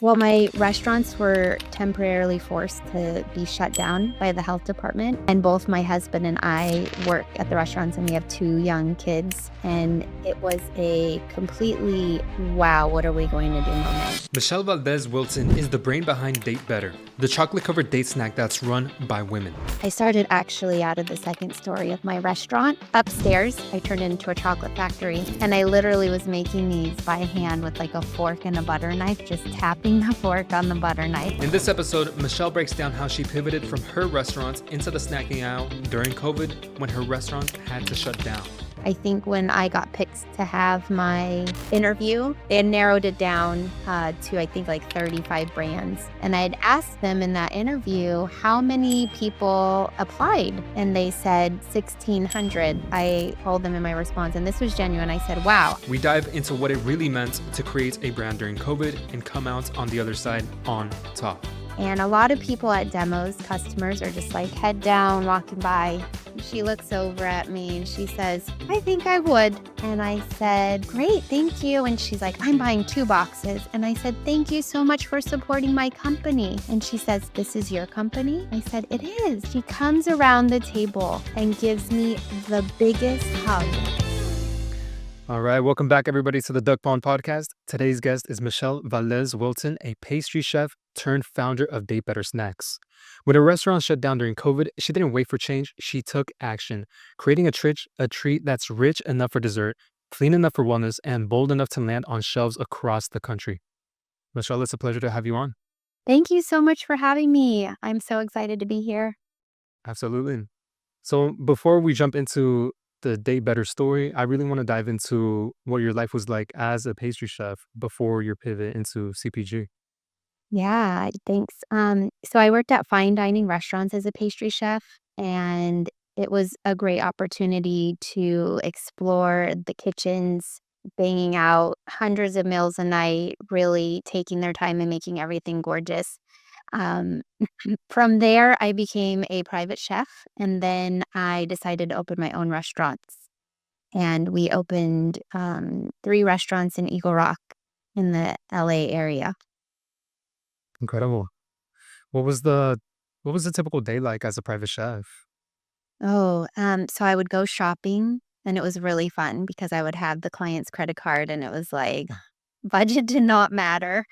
Well, my restaurants were temporarily forced to be shut down by the health department. And both my husband and I work at the restaurants, and we have 2 young kids. And it was a completely, wow, what are we going to do moment. Michelle Valdez-Wilton is the brain behind Date Better, the chocolate-covered date snack that's run by women. I started actually out of the second story of my restaurant. Upstairs, I turned it into a chocolate factory. And I literally was making these by hand with like a fork and a butter knife, just tapping the fork on the butter knife. In this episode, Michelle breaks down how she pivoted from her restaurants into the snacking aisle during COVID when her restaurant had to shut down. I think when I got picked to have my interview, they had narrowed it down to, I think, like 35 brands. And I had asked them in that interview how many people applied. And they said 1,600. I told them in my response, and this was genuine. I said, wow. We dive into what it really meant to create a brand during COVID and come out on the other side on top. And a lot of people at demos, customers, are just like head down, walking by. She looks over at me and she says, I think I would. And I said, great, thank you. And she's like, I'm buying 2 boxes. And I said, thank you so much for supporting my company. And she says, this is your company? I said, it is. She comes around the table and gives me the biggest hug. All right, welcome back everybody to the Duck Pond Podcast. Today's guest is Michelle Valdez-Wilton, a pastry chef turned founder of Date Better Snacks. When her restaurant shut down during COVID, she didn't wait for change, she took action, creating a treat that's rich enough for dessert, clean enough for wellness, and bold enough to land on shelves across the country. Michelle, it's a pleasure to have you on. Thank you so much for having me. I'm so excited to be here. Absolutely. So before we jump into the Date Better story, I really want to dive into what your life was like as a pastry chef before your pivot into CPG. Yeah, thanks. So I worked at fine dining restaurants as a pastry chef, and it was a great opportunity to explore the kitchens, banging out hundreds of meals a night, really taking their time and making everything gorgeous. Um, from there, I became a private chef, and then I decided to open my own restaurants. And we opened 3 restaurants in Eagle Rock in the LA area. Incredible. What was the typical day like as a private chef? So I would go shopping, and it was really fun because I would have the client's credit card, and it was like budget did not matter.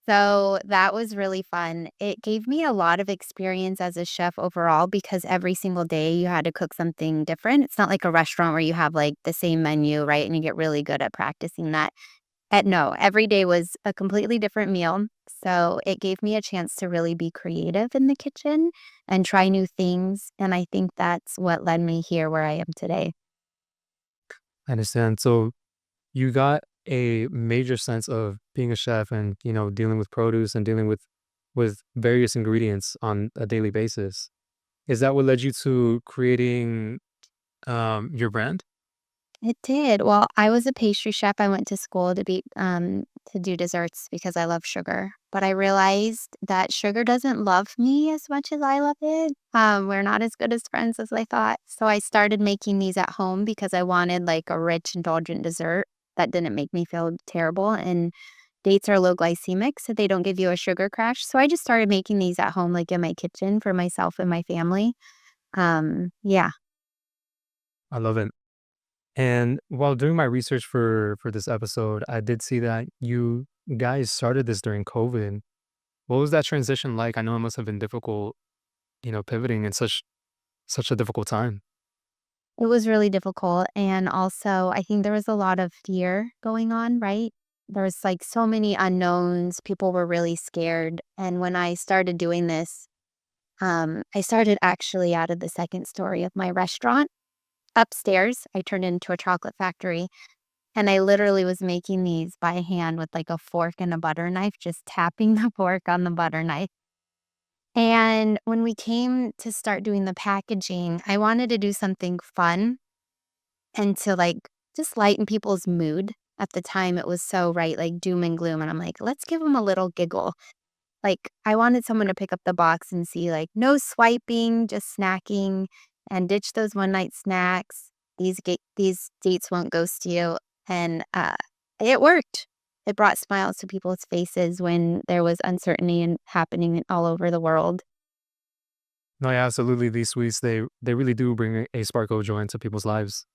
So that was really fun. It gave me a lot of experience as a chef overall because every single day you had to cook something different. It's not like a restaurant where you have like the same menu, right? And you get really good at practicing that. No, every day was a completely different meal. So it gave me a chance to really be creative in the kitchen and try new things. And I think that's what led me here where I am today. I understand. So you got a major sense of being a chef and, dealing with produce and dealing with various ingredients on a daily basis. Is that what led you to creating your brand? It did. Well, I was a pastry chef. I went to school to do desserts because I love sugar. But I realized that sugar doesn't love me as much as I love it. We're not as good as friends as I thought. So I started making these at home because I wanted like a rich, indulgent dessert that didn't make me feel terrible. And dates are low glycemic, so they don't give you a sugar crash. So I just started making these at home, like in my kitchen for myself and my family. Yeah. I love it. And while doing my research for this episode, I did see that you guys started this during COVID. What was that transition like? I know it must have been difficult, pivoting in such a difficult time. It was really difficult, and also, I think there was a lot of fear going on, right? There was, like, so many unknowns, people were really scared, and when I started doing this, I started actually out of the second story of my restaurant. Upstairs, I turned it into a chocolate factory, and I literally was making these by hand with, like, a fork and a butter knife, just tapping the fork on the butter knife. And when we came to start doing the packaging, I wanted to do something fun and to, like, just lighten people's mood. At the time, it was so, right, like, doom and gloom, and I'm like, "Let's give them a little giggle." Like, I wanted someone to pick up the box and see, like, no swiping, just snacking, and ditch those one-night snacks. These dates won't ghost you, and, it worked. it brought smiles to people's faces when there was uncertainty and happening all over the world. No, yeah, absolutely. These sweets, they really do bring a sparkle of joy into people's lives.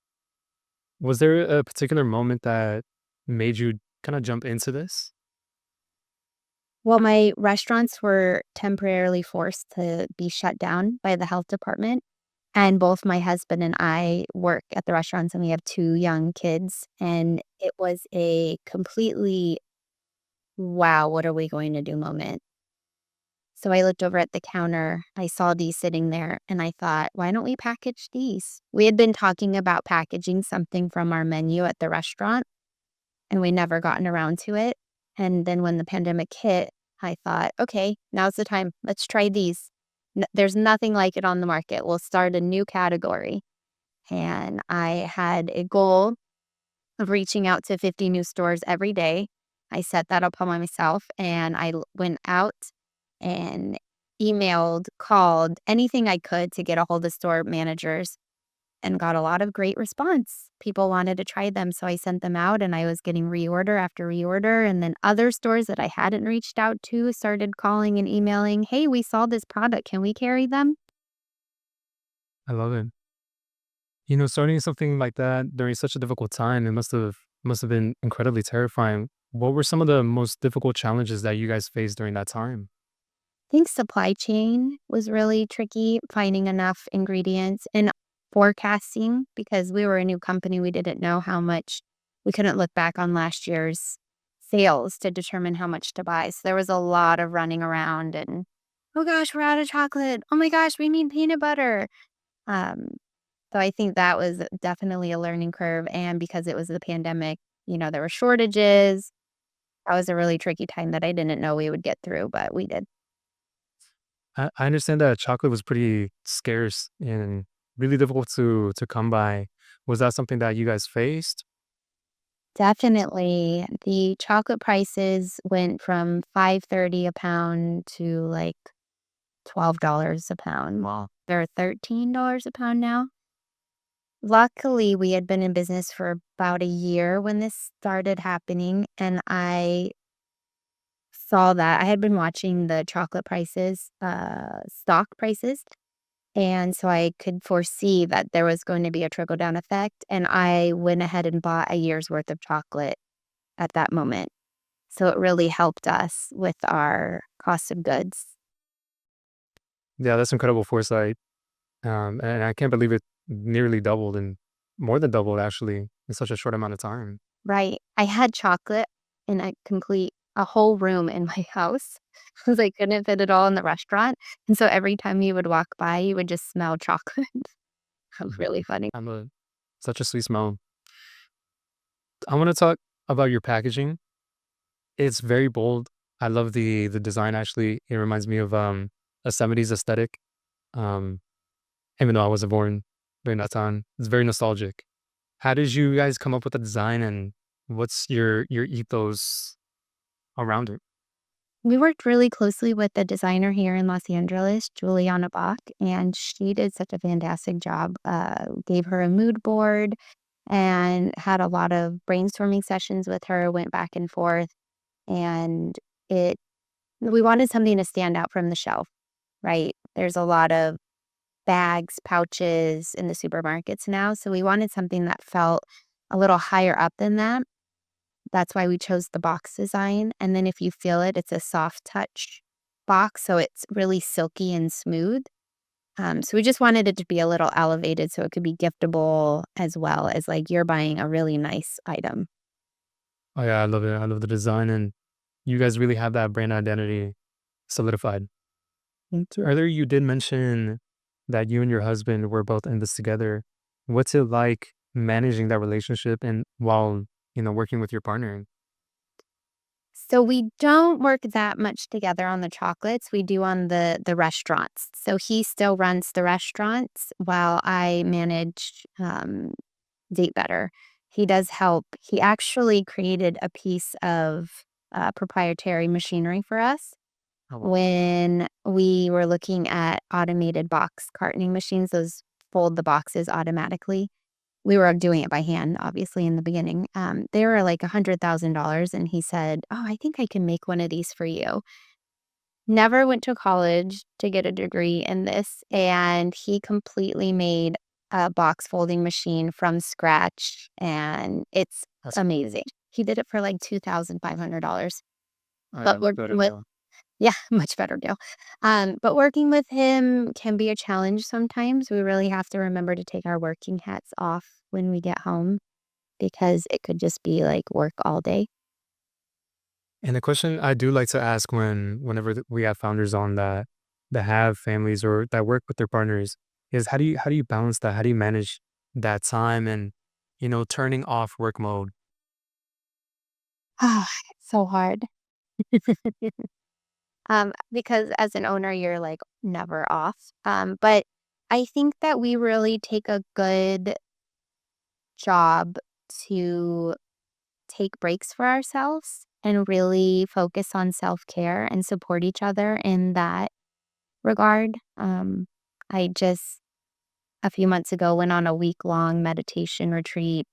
Was there a particular moment that made you kind of jump into this? Well, my restaurants were temporarily forced to be shut down by the health department, and both my husband and I work at the restaurants, and we have 2 young kids, and it was a completely, "Wow, what are we going to do?" moment. So I looked over at the counter, I saw these sitting there, and I thought, "Why don't we package these?" We had been talking about packaging something from our menu at the restaurant, and we never gotten around to it, and then when the pandemic hit, I thought, "Okay, now's the time. Let's try these. There's nothing like it on the market. We'll start a new category." And I had a goal of reaching out to 50 new stores every day. I set that up on myself, and went out and emailed, called, anything I could to get a hold of store managers, and got a lot of great response. People wanted to try them, so I sent them out, and I was getting reorder after reorder, and then other stores that I hadn't reached out to started calling and emailing, "Hey, we saw this product. Can we carry them?" I love it. Starting something like that during such a difficult time, it must have been incredibly terrifying. What were some of the most difficult challenges that you guys faced during that time? Think supply chain was really tricky, finding enough ingredients and forecasting because we were a new company. We didn't know how much we couldn't look back on last year's sales to determine how much to buy. So there was a lot of running around and, oh gosh, we're out of chocolate. Oh my gosh, we need peanut butter. Um, so I think that was definitely a learning curve. And because it was the pandemic, there were shortages. That was a really tricky time that I didn't know we would get through, but we did. I understand that chocolate was pretty scarce and really difficult to come by. Was that something that you guys faced? Definitely. The chocolate prices went from 5.30 a pound to, like, $12 a pound. Well, they're $13 a pound now. Luckily, we had been in business for about a year when this started happening, and I saw that. I had been watching the chocolate prices, stock prices, and so I could foresee that there was going to be a trickle down effect, and I went ahead and bought a year's worth of chocolate at that moment. So it really helped us with our cost of goods. Yeah, that's incredible foresight. And I can't believe it nearly doubled and more than doubled actually in such a short amount of time. Right. I had chocolate in a whole room in my house because I couldn't fit it all in the restaurant, and so every time you would walk by, you would just smell chocolate. That was Mhm. really funny. I'm a Such a sweet smell. I want to talk about your packaging. It's very bold. I love the design actually. It reminds me of a 70s aesthetic. Um, Even though I wasn't born during that time. It's very nostalgic. How did you guys come up with the design and what's your ethos around it? We worked really closely with the designer here in Los Angeles, Juliana Bach, and she did such a fantastic job. Gave her a mood board and had a lot of brainstorming sessions with her, went back and forth, and it we wanted something to stand out from the shelf, right? There's a lot of bags, pouches in the supermarkets now, so we wanted something that felt a little higher up than that. That's why we chose the box design, and then if you feel it, it's a soft touch box, so it's really silky and smooth. So we just wanted it to be a little elevated so it could be giftable as well as, like, you're buying a really nice item. Oh yeah, I love it. I love the design and you guys really have that brand identity solidified. And earlier you did mention that you and your husband were both in this together. What's it like managing that relationship and while, working with your partner? So we don't work that much together on the chocolates, we do on the restaurants. So he still runs the restaurants while I manage, Date Better. He does help. He actually created a piece of, proprietary machinery for us Oh, wow. when we were looking at automated box cartoning machines, those fold the boxes automatically. we were doing it by hand, obviously, in the beginning. They were like $100,000, and he said, "Oh, I think I can make one of these for you." Never went to college to get a degree in this, and he completely made a box folding machine from scratch, and it's That's amazing. He did it for like $2,500. oh But yeah, working better with deal. Yeah, much better deal. But working with him can be a challenge sometimes. We really have to remember to take our working hats off when we get home because it could just be like work all day. And the question I do like to ask whenever we have founders on that have families or that work with their partners is how do you balance that? How do you manage that time and turning off work mode? Ah, it's so hard. Because as an owner, you're like never off. But I think that we really take a good job to take breaks for ourselves and really focus on self care and support each other in that regard. I just a few months ago went on a week long meditation retreat.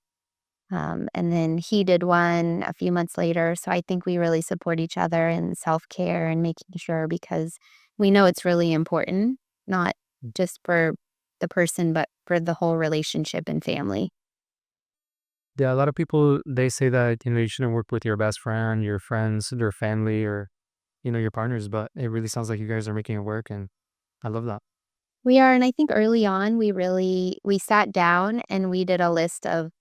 And then he did one a few months later. So I think we really support each other in self care and making sure because we know it's really important, not just for the person, but for the whole relationship and family. Yeah, a lot of people they say that you shouldn't work with your best friend, your friends, their family, or your partners, but it really sounds like you guys are making it work, and I love that. We are, and I think early on we sat down and we did a list of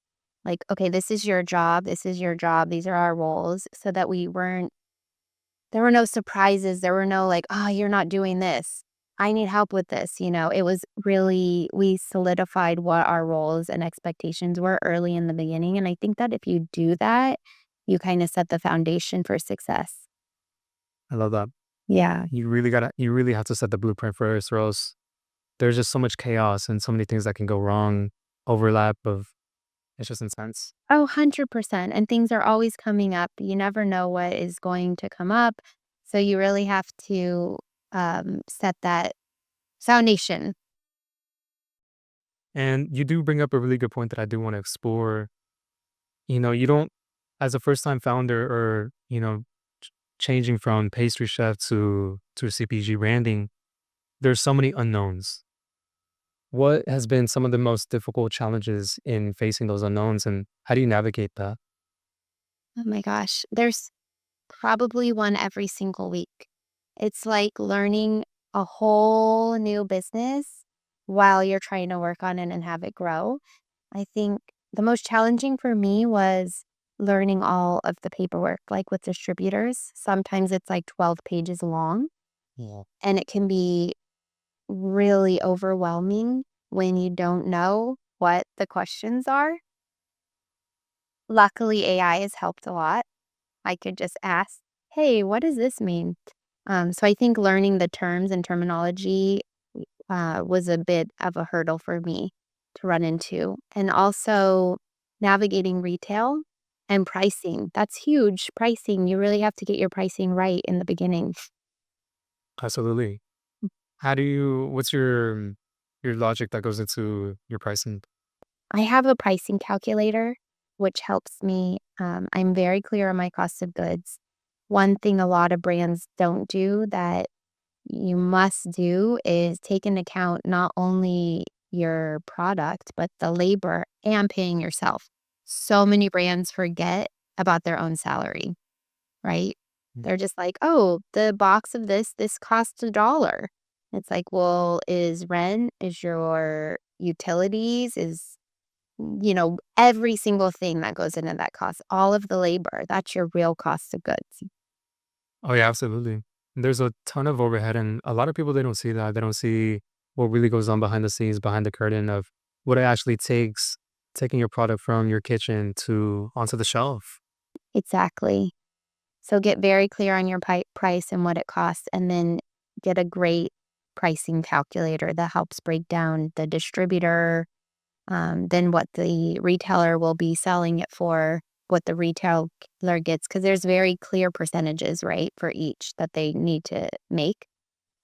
like, okay, this is your job, this is your job, these are our roles, so that we weren't there were no surprises, there were no like, "Oh, you're not doing this. I need help with this," it was really we solidified what our roles and expectations were early in the beginning, and I think that if you do that, you kinda set the foundation for success. I love that. Yeah. You really have to set the blueprint first, or else there's just so much chaos and so many things that can go wrong. Overlap of it's just intense. Oh, 100%, and things are always coming up. You never know what is going to come up, so you really have to, set that foundation. And you do bring up a really good point that I do want to explore. You don't, as a first time founder or, changing from pastry chef to CPG branding, there's so many unknowns. What has been some of the most difficult challenges in facing those unknowns and how do you navigate that? Oh my gosh, there's probably one every single week. It's like learning a whole new business while you're trying to work on it and have it grow. I think the most challenging for me was learning all of the paperwork, like with distributors. Sometimes it's like 12 pages long, Yeah. and it can be really overwhelming when you don't know what the questions are. Luckily, AI has helped a lot. I could just ask, "Hey, what does this mean?" So I think learning the terms and terminology was a bit of a hurdle for me to run into. And also navigating retail and pricing. That's huge. Pricing, you really have to get your pricing right in the beginning. Absolutely. What's your logic that goes into your pricing? I have a pricing calculator, which helps me. I'm very clear on my cost of goods. One thing a lot of brands don't do that you must do is take into account not only your product, but the labor and paying yourself. So many brands forget about their own salary, right? Mm. They're just like, oh, the box of this costs $1. It's like, well, is rent, is your utilities, is, every single thing that goes into that cost, all of the labor, that's your real cost of goods. Oh yeah, absolutely. There's a ton of overhead and a lot of people they don't see that. They don't see what really goes on behind the scenes, behind the curtain of what it actually takes taking your product from your kitchen to onto the shelf. Exactly. So get very clear on your price and what it costs, and then get a great pricing calculator that helps break down the distributor, then what the retailer will be selling it for, what the retailer gets, because there's very clear percentages, right, for each that they need to make.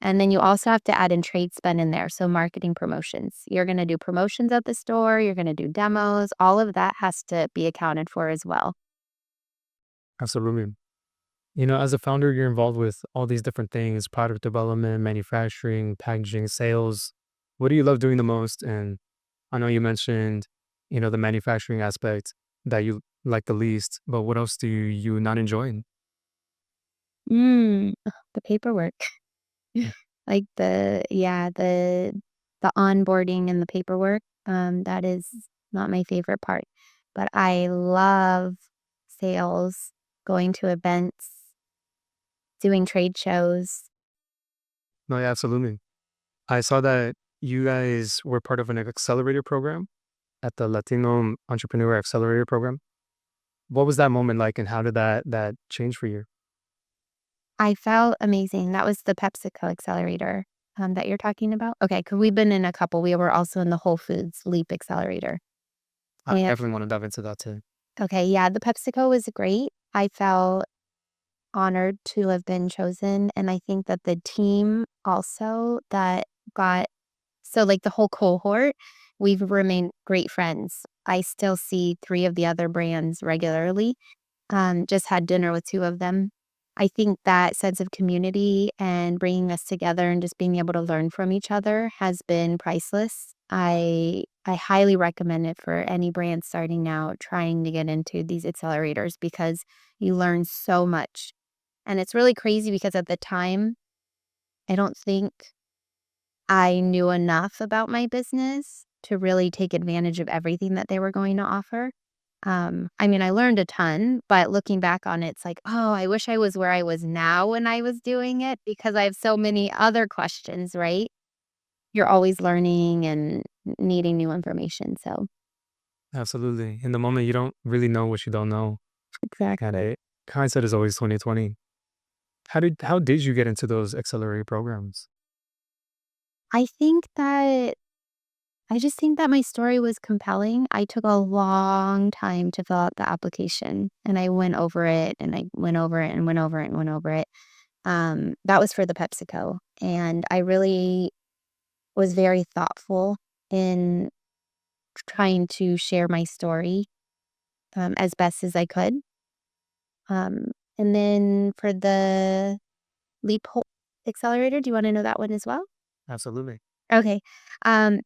And then you also have to add in trade spend in there. So marketing promotions. You're going to do promotions at the store. You're going to do demos. All of that has to be accounted for as well. Absolutely. You know, as a founder, you're involved with all these different things: product development, manufacturing, packaging, sales. What do you love doing the most? And I know you mentioned, the manufacturing aspect that you like the least, but what else do you not enjoy? The paperwork. Mm. Like the onboarding and the paperwork, that is not my favorite part. But I love sales, going to events, doing trade shows. No, yeah, absolutely. I saw that you guys were part of an accelerator program at the Latino Entrepreneur Accelerator Program. What was that moment like, and how did that change for you? I felt amazing. That was the PepsiCo accelerator, that you're talking about? Okay, 'cause we've been in a couple. We were also in the Whole Foods Leap Accelerator. I And definitely want to dive into that too. okay, yeah, the PepsiCo was great. I felt honored to have been chosen, and I think that the team also that got so, like, the whole cohort, we've remained great friends. I still see 3 of the other brands regularly, just had dinner with 2 of them. I think that sense of community and bringing us together and just being able to learn from each other has been priceless. I highly recommend it for any brand starting now trying to get into these accelerators because you learn so much. And it's really crazy because at the time, I don't think I knew enough about my business to really take advantage of everything that they were going to offer. I mean, I learned a ton, but looking back on it, it's like, oh, I wish I was where I was now when I was doing it because I have so many other questions, right? You're always learning and needing new information. So, Absolutely. In the moment, you don't really know what you don't know. And exactly. hindsight is always 2020. How did you get into those accelerator programs? I think that I just think that my story was compelling. I took a long time to fill out the application and I went over it and I went over it and went over it and went over it. That was for the PepsiCo. And I really was very thoughtful in trying to share my story as best as I could. Um, and then for the Leap Hole Accelerator, do you want to know that one as well? Absolutely. Okay. Um,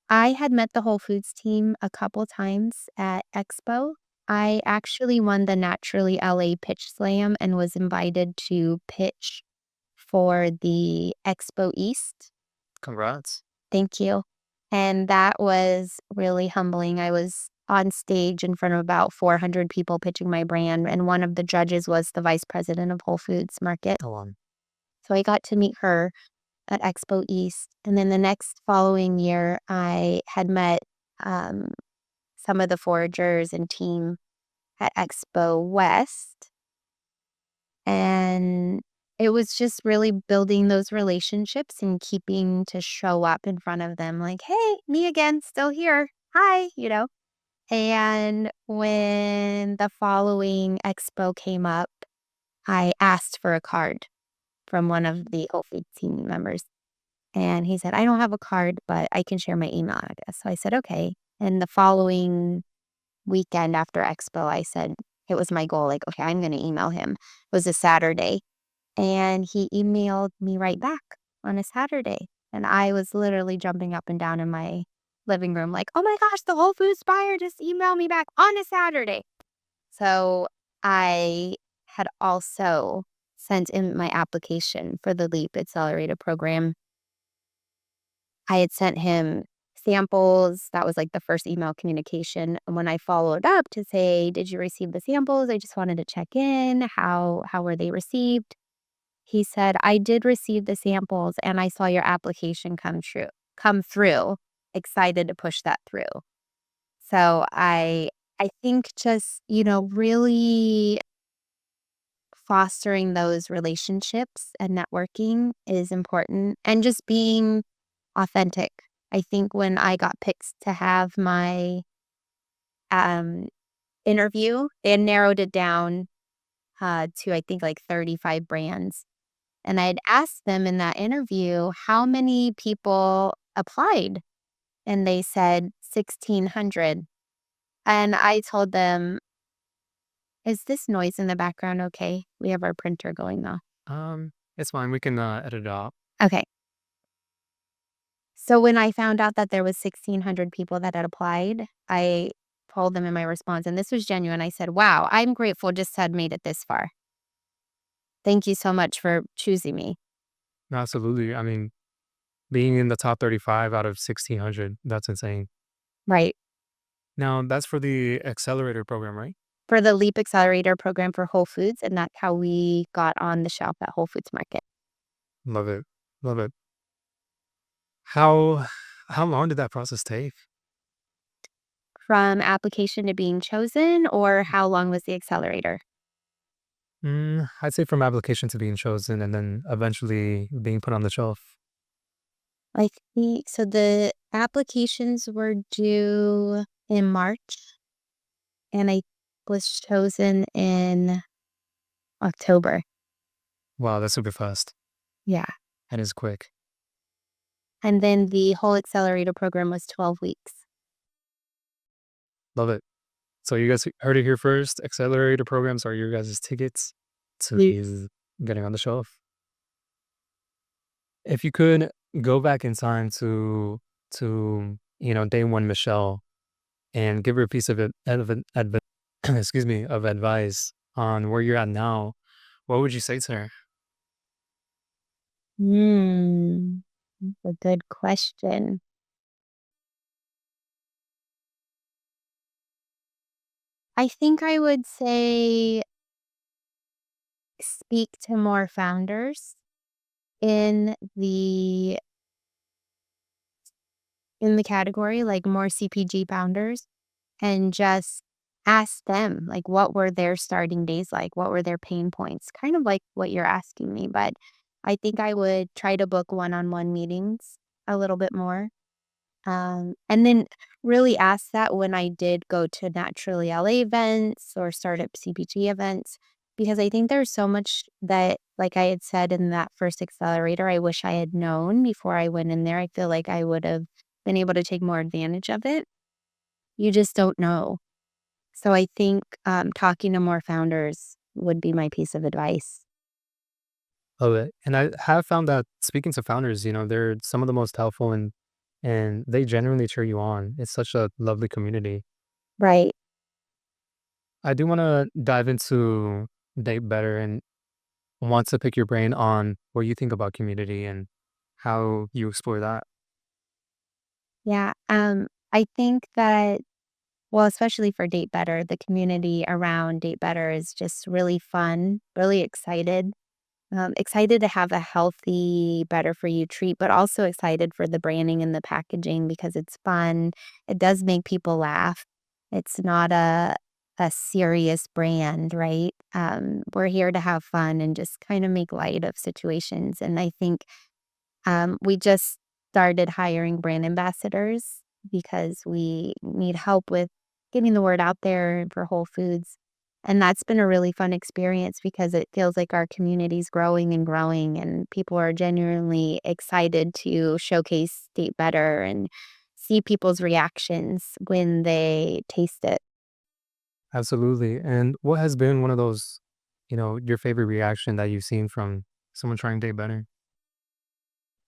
I had met the Whole Foods team a couple times at Expo. I actually won the Naturally LA Pitch Slam and was invited to pitch for the Expo East. Congrats. Thank you. And that was really humbling. I was on stage in front of about 400 people pitching my brand, and one of the judges was the vice president of Whole Foods Market. Go on. So I got to meet her at Expo East. And then the next following year, I had met um, some of the foragers and team at Expo West. And it was just really building those relationships and keeping to show up in front of them like, hey, me again, still here. Hi. And when the following expo came up, I asked for a card from one of the Whole Foods team members. And he said, I don't have a card, but I can share my email address. So I said, okay. And the following weekend after expo, I said, it was my goal, like, okay, I'm going to email him. It was a Saturday. And he emailed me right back on a Saturday. And I was literally jumping up and down in my living room, like, oh my gosh, the Whole Foods buyer just emailed me back on a Saturday. So I had also sent in my application for the LEAP Accelerator program. I had sent him samples. That was like the first email communication. And when I followed up to say, did you receive the samples? I just wanted to check in. How were they received? He said, I did receive the samples and I saw your application come through. Excited to push that through. So I think just, really fostering those relationships and networking is important and just being authentic. I think when I got picked to have my um, interview, they narrowed it down to I think like 35 brands. And I'd asked them in that interview how many people applied, and they said 1,600. And I told them, "Is this noise in the background okay? We have our printer going though." It's fine. We can edit it out. Okay. So when I found out that there was 1,600 people that had applied, I told them in my response, and this was genuine. I said, "Wow, I'm grateful just to have made it this far. Thank you so much for choosing me." Absolutely. I mean, being in the top 35 out of 1,600, that's insane. Right. Now, that's for the accelerator program, right? For the LEAP Accelerator program for Whole Foods, and that's how we got on the shelf at Whole Foods Market. Love it. Love it. How how long did that process take? From application to being chosen, or how long was the accelerator? I'd say from application to being chosen and then eventually being put on the shelf. I think so the applications were due in March, and I was chosen in October. Wow, that's super fast Yeah. and is quick. And then the whole accelerator program was 12 weeks. Love it. So you guys heard it here first. Accelerator programs are your guys' tickets Yes. to getting on the shelf. If you could go back in time to day one Michelle and give her a piece of excuse me, of advice on where you're at now, what would you say to her? That's a good question. I think I would say speak to more founders in the category, like more CPG founders, and just ask them, like, what were their starting days like? What were their pain points? Kind of like what you're asking me, but I think I would try to book one-on-one meetings a little bit more. And then really ask that when I did go to Naturally LA events or startup CPG events, because I think there's so much that, like I had said in that first accelerator, I wish I had known before I went in there. I feel like I would have been able to take more advantage of it. You just don't know. So I think talking to more founders would be my piece of advice. Love it. And I have found that speaking to founders, they're some of the most helpful and they genuinely cheer you on. It's such a lovely community. Right. I do want to dive into Date Better and want to pick your brain on what you think about community and how you explore that. Yeah. I think that, well, especially for Date Better, the community around Date Better is just really fun, really excited. Excited to have a healthy, better for you treat, but also excited for the branding and the packaging because it's fun. It does make people laugh. It's not a serious brand, right? We're here to have fun and just kind of make light of situations. And I think we just started hiring brand ambassadors because we need help with getting the word out there for Whole Foods. And that's been a really fun experience because it feels like our community is growing and growing, and people are genuinely excited to showcase State Better and see people's reactions when they taste it. Absolutely. And what has been one of those, your favorite reaction that you've seen from someone trying Date Better?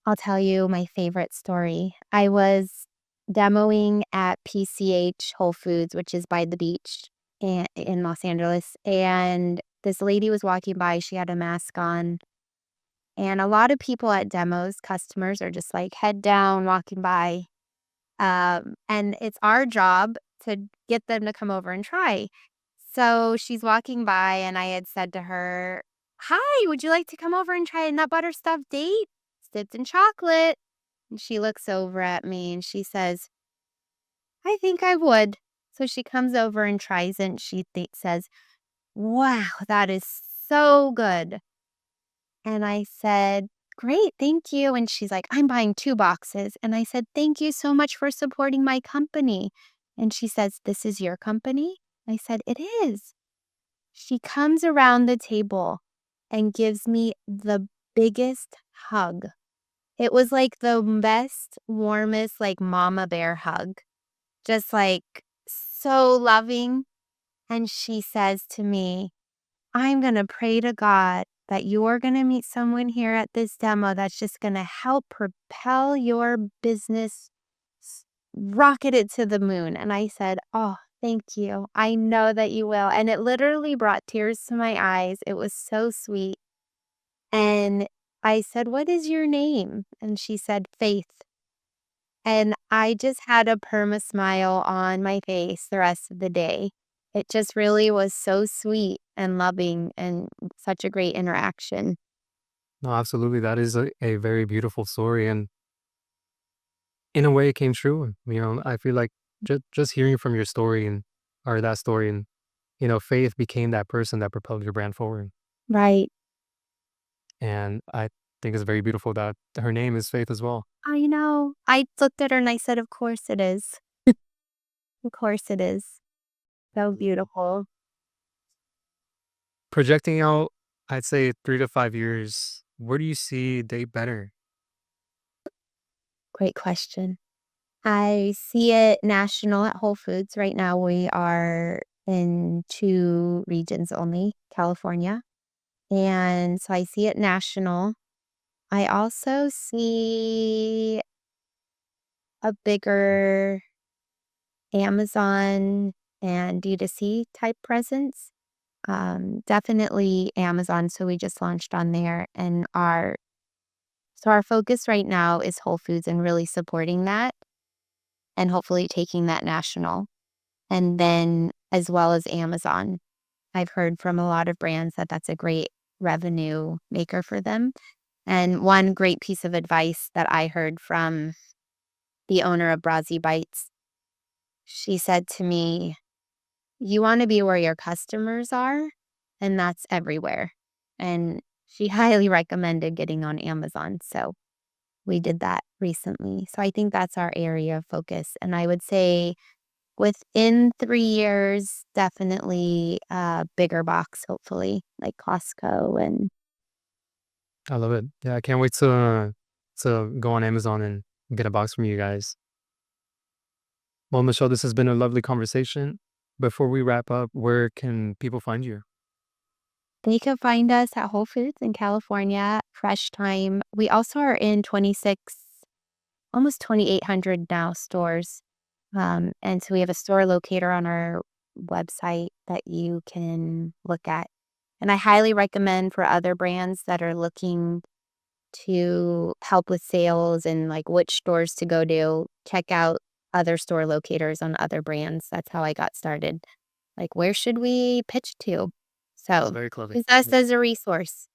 I'll tell you my favorite story. I was demoing at PCH Whole Foods, which is by the beach in Los Angeles, and this lady was walking by, she had a mask on, and a lot of people at demos, customers are just, like, head down, walking by, and it's our job to get them to come over and try. So she's walking by, and I had said to her, "Hi, would you like to come over and try a nut butter stuffed date? It's dipped in chocolate." And she looks over at me and she says, "I think I would." So she comes over and tries it and says, "Wow, that is so good." And I said, "Great, thank you." And she's like, "I'm buying 2 boxes." And I said, "Thank you so much for supporting my company." And she says, "This is your company?" I said, "It is." She comes around the table and gives me the biggest hug. It was like the best, warmest, like mama bear hug. Just like so loving. And she says to me, I'm going to pray to God that you're going to meet someone here at this demo that's just going to help propel your business, rocket it to the moon. And I said, oh, thank you. I know that you will. And it literally brought tears to my eyes. It was so sweet. And I said, what is your name? And she said, Faith. And I just had a perma smile on my face the rest of the day. It just really was so sweet and loving and such a great interaction. No, absolutely. That is a very beautiful story. And in a way, it came true. I feel like just hearing from your story and or that story and, Faith became that person that propelled your brand forward. Right. And I think it's very beautiful that her name is Faith as well. I know. I looked at her and I said, of course it is. Of course it is. So beautiful. Projecting out, I'd say 3 to 5 years, where do you see Date Better? Great question. I see it national at Whole Foods. Right now, we are in 2 regions only, California. And so I see it national. I also see a bigger Amazon and D2C type presence. Definitely Amazon, so we just launched on there, and our focus right now is Whole Foods and really supporting that and hopefully taking that national, and then as well as Amazon. I've heard from a lot of brands that that's a great revenue maker for them, and one great piece of advice that I heard from the owner of Brazzi Bites, she said to me, "You wanna be where your customers are, and that's everywhere." And she highly recommended getting on Amazon, so we did that recently. So I think that's our area of focus, and I would say within 3 years, definitely a bigger box, hopefully, like Costco and I love it. Yeah, I can't wait to go on Amazon and get a box from you guys. Well, Michelle, this has been a lovely conversation. Before we wrap up, where can people find you? they can find us at Whole Foods in California, Fresh Time. We also are in 26, almost 2,800 now stores. And so we have a store locator on our website that you can look at. And I highly recommend for other brands that are looking to help with sales and like which stores to go to, check out other store locators on other brands. That's how I got started. Like, where should we pitch to? That's So very clever. use us Yeah, as a resource.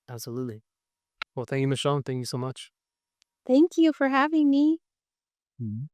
absolutely. Well, thank you, Michelle. Thank you so much. Thank you for having me. Mhm.